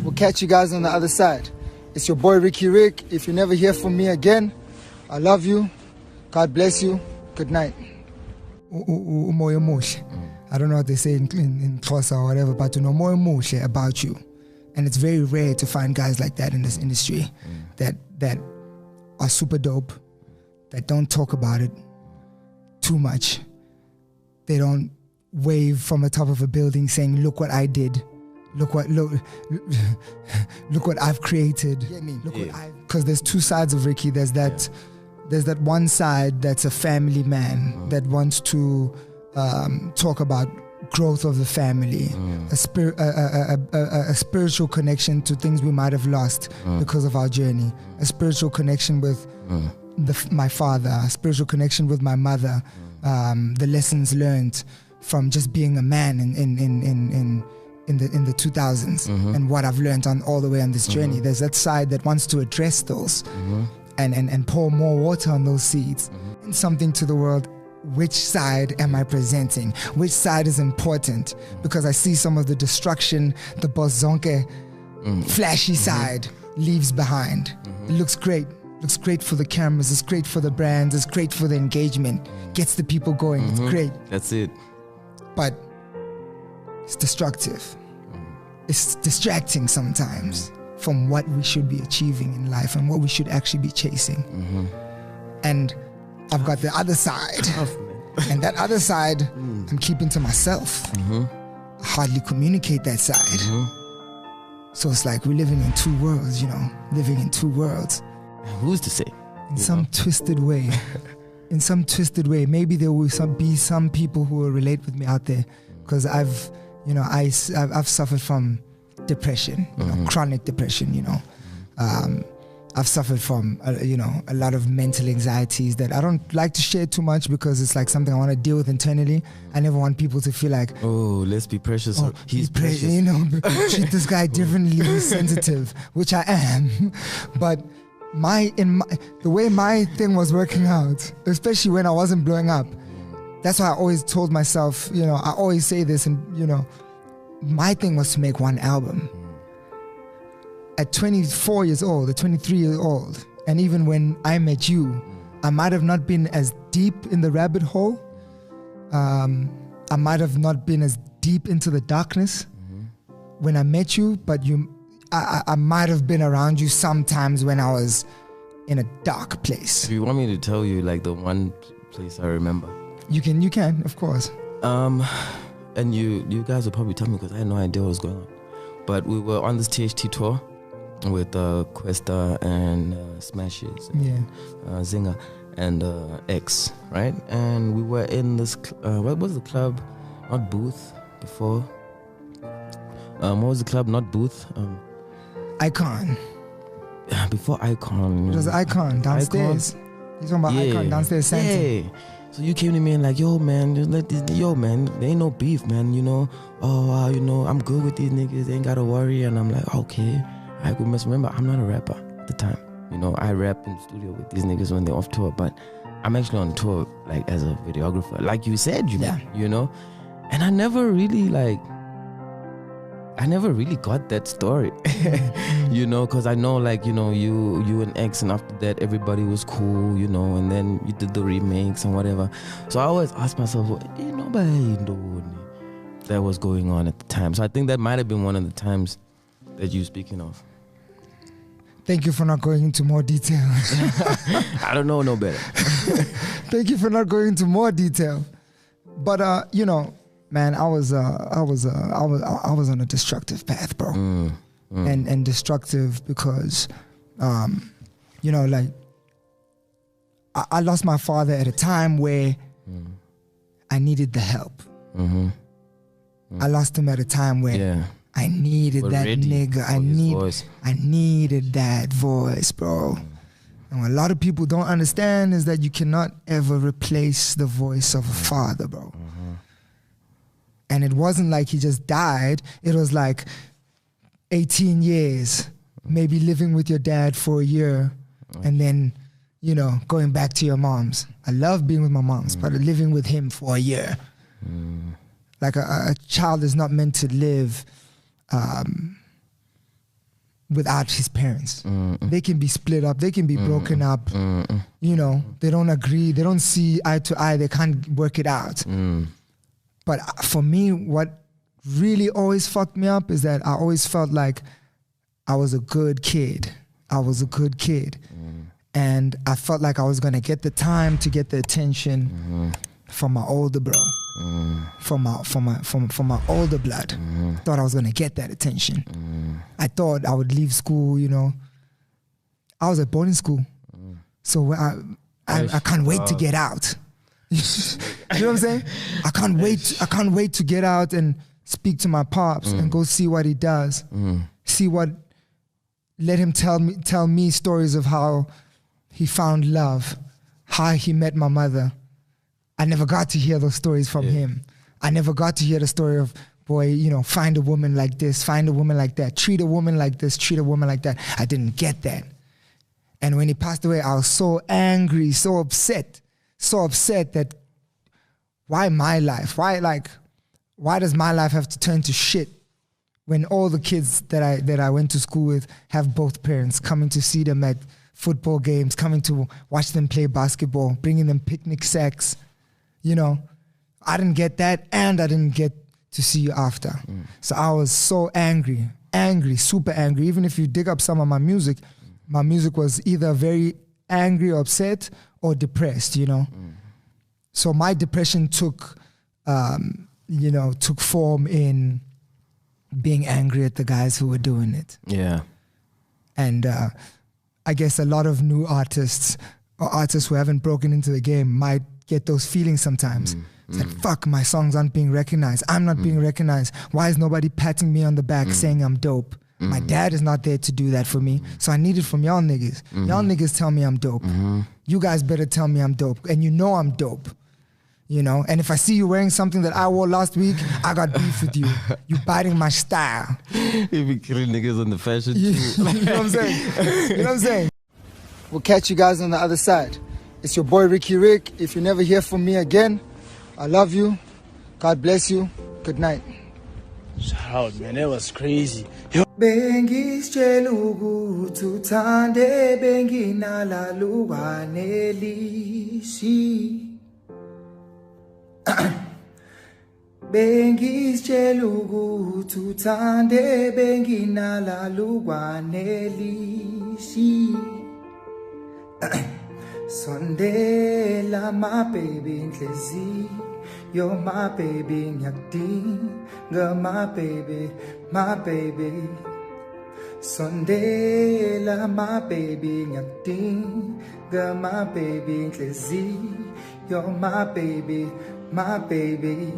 We'll catch you guys on the other side. It's your boy Ricky Rick. If you never hear from me again, I love you. God bless you. Good night. Umoya muhle. I don't know what they say in Xhosa or whatever, but umoya muhle about you. And it's very rare to find guys like that in this industry that are super dope, that don't talk about it too much. They don't wave from the top of a building saying, "Look what I did. Look what I've created." Look what I've. Because there's two sides of Ricky. There's that one side that's a family man that wants to talk about growth of the family, a spiritual connection to things we might have lost because of our journey, a spiritual connection with my father, a spiritual connection with my mother, the lessons learned from just being a man in the 2000s and what I've learned on all the way on this journey. There's that side that wants to address those and pour more water on those seeds and something to the world. Which side am I presenting? Which side is important? Because I see some of the destruction the Bozonke flashy side leaves behind. It looks great. Looks great for the cameras. It's great for the brands. It's great for the engagement. Gets the people going. It's great. That's it. But it's destructive. It's distracting sometimes from what we should be achieving in life and what we should actually be chasing. And I've got the other side. And that other side, I'm keeping to myself. I hardly communicate that side. So it's like we're living in two worlds, living in two worlds. Who's to say? In some twisted way. In some twisted way. Maybe there will be some people who will relate with me out there. Because I've suffered from depression, chronic depression, I've suffered from, a lot of mental anxieties that I don't like to share too much because it's like something I want to deal with internally. I never want people to feel like, oh, let's be precious. Oh, he's precious. Treat this guy differently, he's sensitive, which I am. But the way my thing was working out, especially when I wasn't blowing up, that's why I always told myself, I always say this, and my thing was to make one album. At 24 years old, at 23 years old, and even when I met you, I might have not been as deep in the rabbit hole. I might have not been as deep into the darkness when I met you, but I might have been around you sometimes when I was in a dark place. If you want me to tell you like the one place I remember. You can, of course. And you guys will probably tell me because I had no idea what was going on. But we were on this THT tour with Questa and Smashes, and, Zinger and X, right? And we were in this, what was the club? Not Booth before. What was the club? Not Booth. Icon. Before Icon. It was Icon downstairs. You're talking about Icon downstairs. Santa. So you came to me and like, yo man, just let this, man, there ain't no beef, man, I'm good with these niggas, they ain't gotta worry. And I'm like, okay, I must remember, I'm not a rapper at the time. I rap in the studio with these niggas when they're off tour, but I'm actually on tour like as a videographer, like you said, and I never really got that story, because I know you and X, and after that everybody was cool, and then you did the remakes and whatever. So I always ask myself, that was going on at the time. So I think that might have been one of the times that you're speaking of. Thank you for not going into more detail. I don't know no better. Thank you for not going into more detail. But man, I was on a destructive path, bro. And destructive because, I lost my father at a time where I needed the help. I lost him at a time where I needed that nigga. I needed that voice, bro. And what a lot of people don't understand is that you cannot ever replace the voice of a father, bro. And it wasn't like he just died. It was like 18 years, maybe living with your dad for a year, and then, you know, going back to your mom's. I love being with my mom's, but living with him for a year. Like a child is not meant to live without his parents. They can be split up, they can be broken up, you know, they don't agree, they don't see eye to eye, they can't work it out. But for me, what really always fucked me up is that I always felt like I was a good kid. And I felt like I was gonna get the time to get the attention from my older bro, from my older blood. Thought I was gonna get that attention. I thought I would leave school, you know. I was at boarding school, so I can't wait to get out. You know what I'm saying? I can't wait to get out and speak to my pops and go see what he does. Let him tell me stories of how he found love, how he met my mother. I never got to hear those stories from him. I never got to hear the story of, boy, you know, find a woman like this, find a woman like that, treat a woman like this, treat a woman like that. I didn't get that. And when he passed away, I was so angry, so upset that why my life? Why does my life have to turn to shit when all the kids that I went to school with have both parents, coming to see them at football games, coming to watch them play basketball, bringing them picnic sacks, you know? I didn't get that, and I didn't get to see you after. So I was so angry, super angry. Even if you dig up some of my music was either very angry or upset or depressed, you know? So my depression took form in being angry at the guys who were doing it. Yeah. And I guess a lot of new artists or artists who haven't broken into the game might get those feelings sometimes. It's like, fuck, my songs aren't being recognized. I'm not being recognized. Why is nobody patting me on the back saying I'm dope? My dad is not there to do that for me. So I need it from y'all niggas. Y'all niggas tell me I'm dope. You guys better tell me I'm dope. And you know I'm dope. You know, and if I see you wearing something that I wore last week, I got beef with you. You biting my style. You be killing niggas on the fashion too. You know what I'm saying? You know what I'm saying? We'll catch you guys on the other side. It's your boy Ricky Rick. If you never hear from me again, I love you. God bless you. Good night. Shout out, man. That was crazy. Bengisitshela ukuthi uthande benginalaluwane lishi. Bengisitshela ukuthi uthande benginalaluwane lishi. Sondela my baby inhliziyo, you're my baby ngiyakudinga my baby, my baby. Sondela my baby ngiyakudinga my baby inhliziyo, you're my baby, my baby.